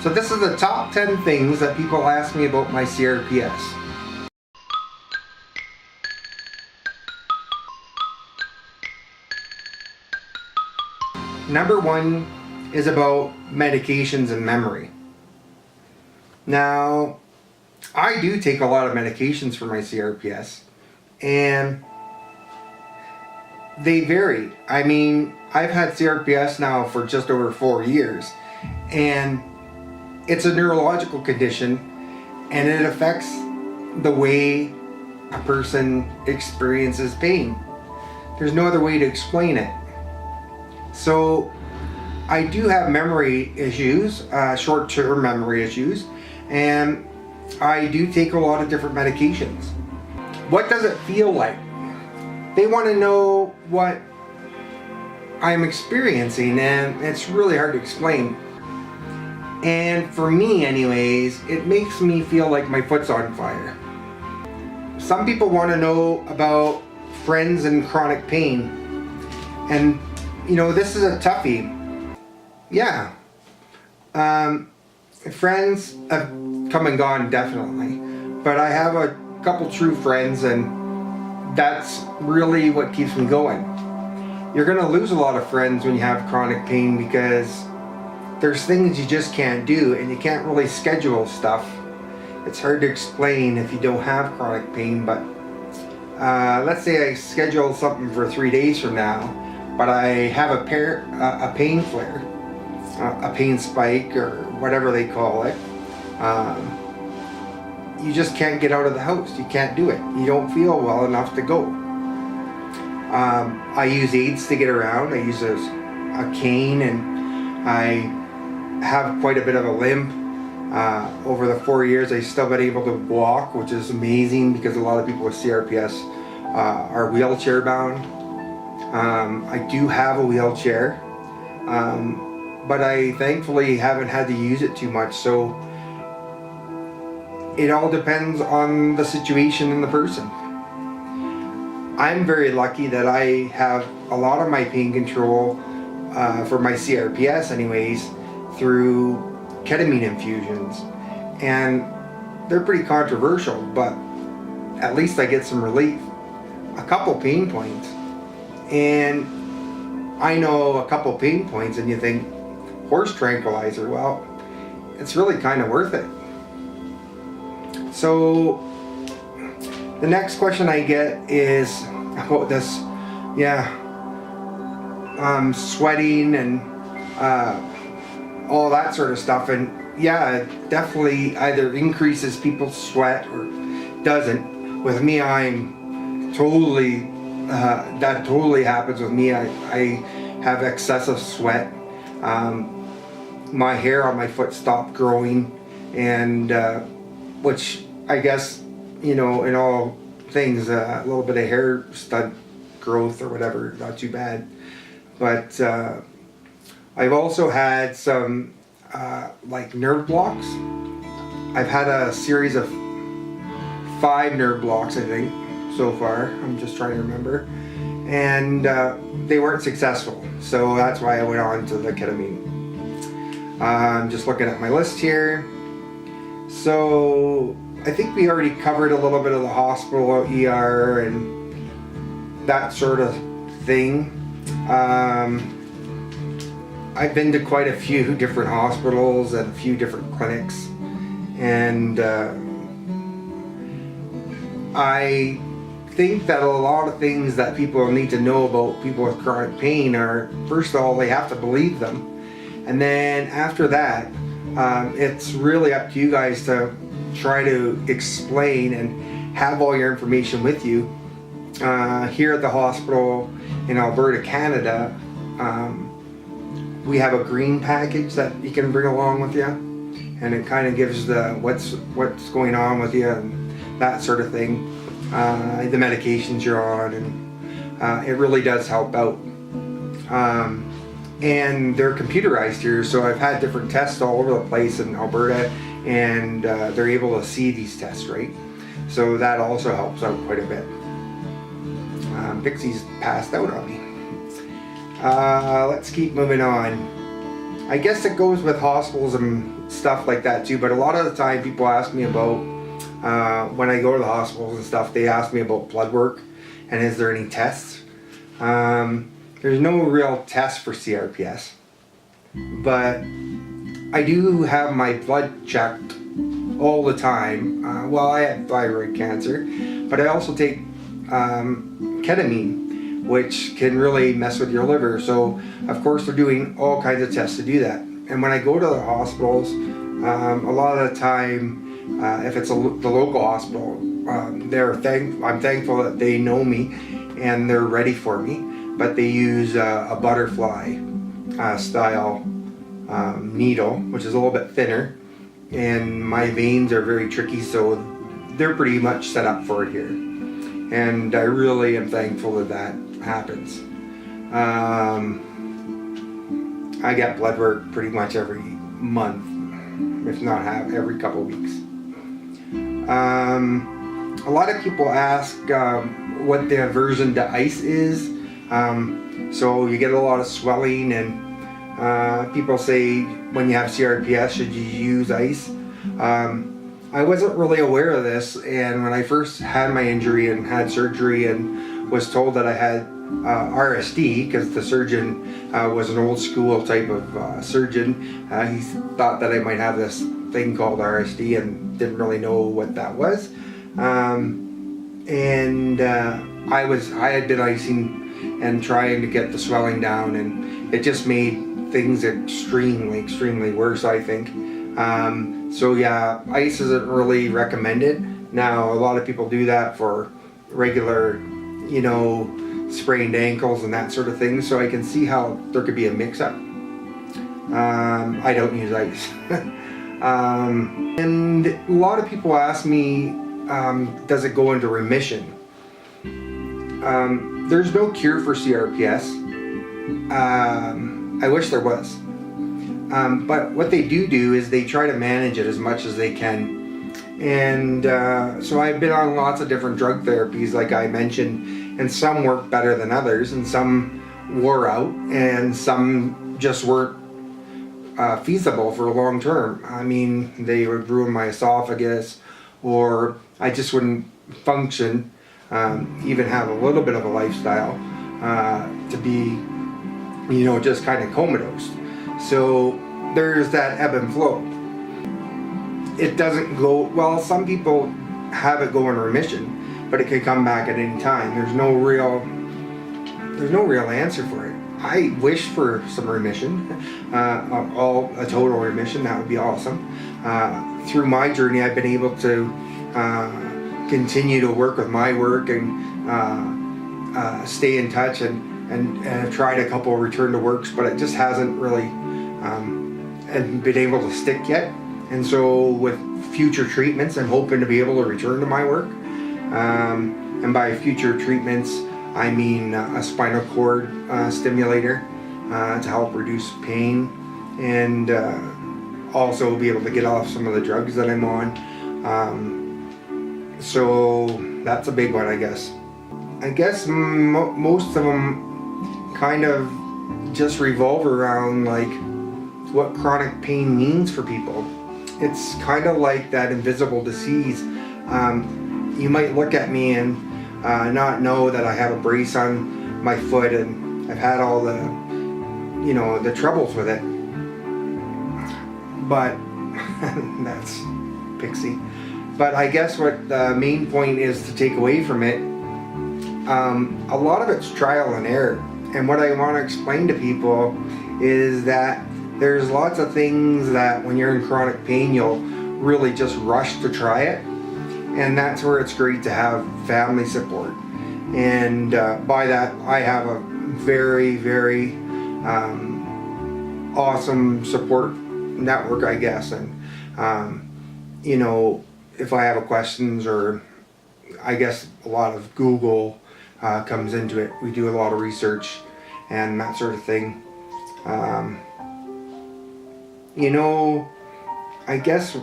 So this is the top 10 things that people ask me about my CRPS. Number 1 is about medications and memory. Now, I do take a lot of medications for my CRPS, and they vary. I mean, I've had CRPS now for just over 4 years, and it's a neurological condition, and it affects the way a person experiences pain. There's no other way to explain it. So I do have memory issues, short-term memory issues, and I do take a lot of different medications. What does it feel like? They want to know what I'm experiencing, and it's really hard to explain. And for me anyways, it makes me feel like my foot's on fire. Some people want to know about friends and chronic pain. And you know, this is a toughie. Yeah. Friends have come and gone, definitely. But I have a couple true friends, and that's really what keeps me going. You're gonna lose a lot of friends when you have chronic pain, because there's things you just can't do, and you can't really schedule stuff. It's hard to explain if you don't have chronic pain, but let's say I schedule something for 3 days from now, but I have a pain flare, a pain spike, or whatever they call it. You just can't get out of the house. You can't do it. You don't feel well enough to go. I use aids to get around. I use a cane, and I have quite a bit of a limp. Over the 4 years, I've still been able to walk, which is amazing, because a lot of people with CRPS are wheelchair bound. I do have a wheelchair, but I thankfully haven't had to use it too much, so it all depends on the situation and the person. I'm very lucky that I have a lot of my pain control for my CRPS anyways through ketamine infusions, and they're pretty controversial, but at least I get some relief. A couple pain points, and I know a couple pain points, and you think, horse tranquilizer, well, it's really kind of worth it. So the next question I get is about this, sweating and all that sort of stuff, and yeah, it definitely either increases people's sweat or doesn't. With me, I'm totally, that totally happens with me. I have excessive sweat. My hair on my foot stopped growing, and which I guess, you know, in all things, a little bit of hair stud growth or whatever, not too bad. But I've also had some like nerve blocks. I've had a series of 5 nerve blocks, I think, so far. I'm just trying to remember. And they weren't successful, so that's why I went on to the ketamine. I'm just looking at my list here. So I think we already covered a little bit of the hospital, ER, and that sort of thing. I've been to quite a few different hospitals and a few different clinics, and I think that a lot of things that people need to know about people with chronic pain are, first of all, they have to believe them, and then after that, it's really up to you guys to try to explain and have all your information with you. Here at the hospital in Alberta, Canada, we have a green package that you can bring along with you, and it kind of gives the what's going on with you and that sort of thing, the medications you're on, and it really does help out. And they're computerized here, so I've had different tests all over the place in Alberta, and they're able to see these tests, right? So that also helps out quite a bit. Pixie's passed out on me. Let's keep moving on. I guess it goes with hospitals and stuff like that too, but a lot of the time people ask me about, when I go to the hospitals and stuff, they ask me about blood work and is there any tests. There's no real test for CRPS, but I do have my blood checked all the time. Well, I have thyroid cancer, but I also take ketamine, which can really mess with your liver. So of course they're doing all kinds of tests to do that. And when I go to the hospitals, a lot of the time, if it's the local hospital, I'm thankful that they know me and they're ready for me. But they use a butterfly style needle, which is a little bit thinner, and my veins are very tricky, so they're pretty much set up for it here. And I really am thankful that that happens. I get blood work pretty much every month, if not every couple weeks. A lot of people ask what the aversion to ice is. So you get a lot of swelling, and people say when you have CRPS, should you use ice? I wasn't really aware of this, and when I first had my injury and had surgery and was told that I had R.S.D, because the surgeon was an old school type of surgeon, he thought that I might have this thing called R.S.D and didn't really know what that was. I had been icing and trying to get the swelling down, and it just made things extremely worse, I think. So yeah, ice isn't really recommended. Now a lot of people do that for regular, sprained ankles and that sort of thing, so I can see how there could be a mix-up. I don't use ice. And a lot of people ask me, does it go into remission? There's no cure for CRPS. I wish there was. But what they do is they try to manage it as much as they can. And so I've been on lots of different drug therapies, like I mentioned, and some work better than others, and some wore out, and some just weren't feasible for long term. I mean, they would ruin my esophagus, or I just wouldn't function, even have a little bit of a lifestyle, to be, just kind of comatose. So there's that ebb and flow. It doesn't go, well, some people have it go in remission, but it can come back at any time. There's no real answer for it. I wish for some remission, a total remission. That would be awesome. Through my journey, I've been able to continue to work with my work and stay in touch, and I've tried a couple of return to works, but it just hasn't really been able to stick yet. And so with future treatments, I'm hoping to be able to return to my work. And by future treatments, I mean a spinal cord stimulator to help reduce pain, and also be able to get off some of the drugs that I'm on. So that's a big one, I guess. I guess most of them kind of just revolve around like what chronic pain means for people. It's kind of like that invisible disease. You might look at me and not know that I have a brace on my foot, and I've had all the, the troubles with it. But that's pixie. But I guess what the main point is to take away from it, a lot of it's trial and error. And what I want to explain to people is that there's lots of things that when you're in chronic pain, you'll really just rush to try it. And that's where it's great to have family support. And by that, I have a very, very awesome support network, I guess. And, if I have questions, or I guess a lot of Google comes into it. We do a lot of research and that sort of thing. I guess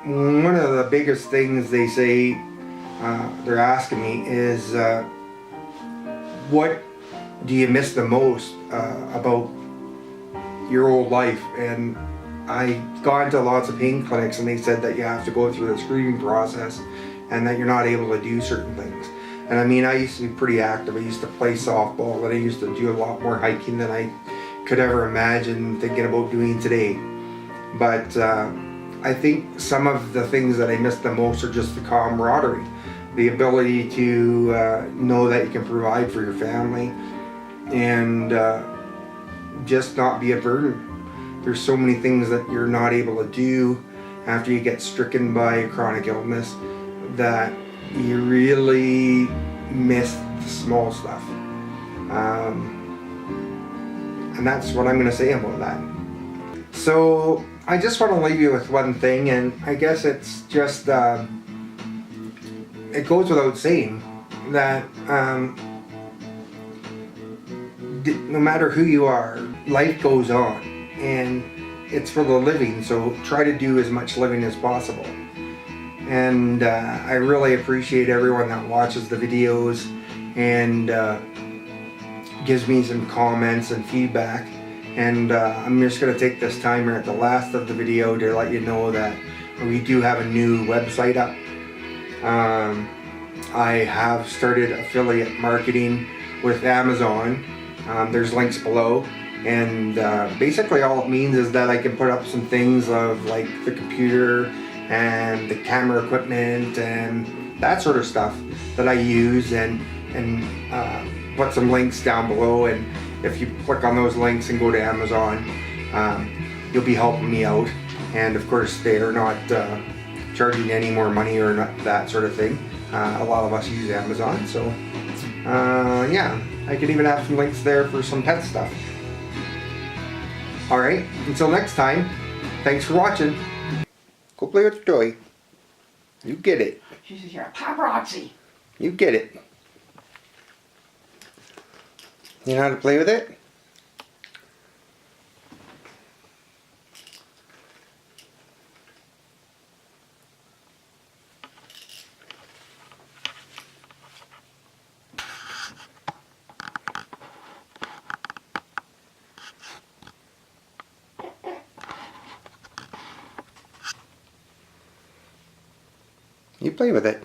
one of the biggest things they say, they're asking me is, what do you miss the most about, your old life. And I've gone to lots of pain clinics and they said that you have to go through the screening process and that you're not able to do certain things. And I mean, I used to be pretty active. I used to play softball and I used to do a lot more hiking than I could ever imagine thinking about doing today. But I think some of the things that I miss the most are just the camaraderie, the ability to know that you can provide for your family and just not be a burden. There's so many things that you're not able to do after you get stricken by a chronic illness that you really miss the small stuff. And that's what I'm going to say about that. So I just want to leave you with one thing, and I guess it's just, it goes without saying that no matter who you are, life goes on, and it's for the living, so try to do as much living as possible. And I really appreciate everyone that watches the videos and gives me some comments and feedback. And I'm just going to take this time here at the last of the video to let you know that we do have a new website up. I have started affiliate marketing with Amazon. There's links below, and basically all it means is that I can put up some things of like the computer and the camera equipment and that sort of stuff that I use, and put some links down below. And if you click on those links and go to Amazon, you'll be helping me out. And of course, they are not charging any more money or not, that sort of thing. A lot of us use Amazon, so yeah, I could even have some links there for some pet stuff. Alright, until next time, thanks for watching. Go play with the toy. You get it. She says you're a paparazzi. You get it. You know how to play with it? You play with it.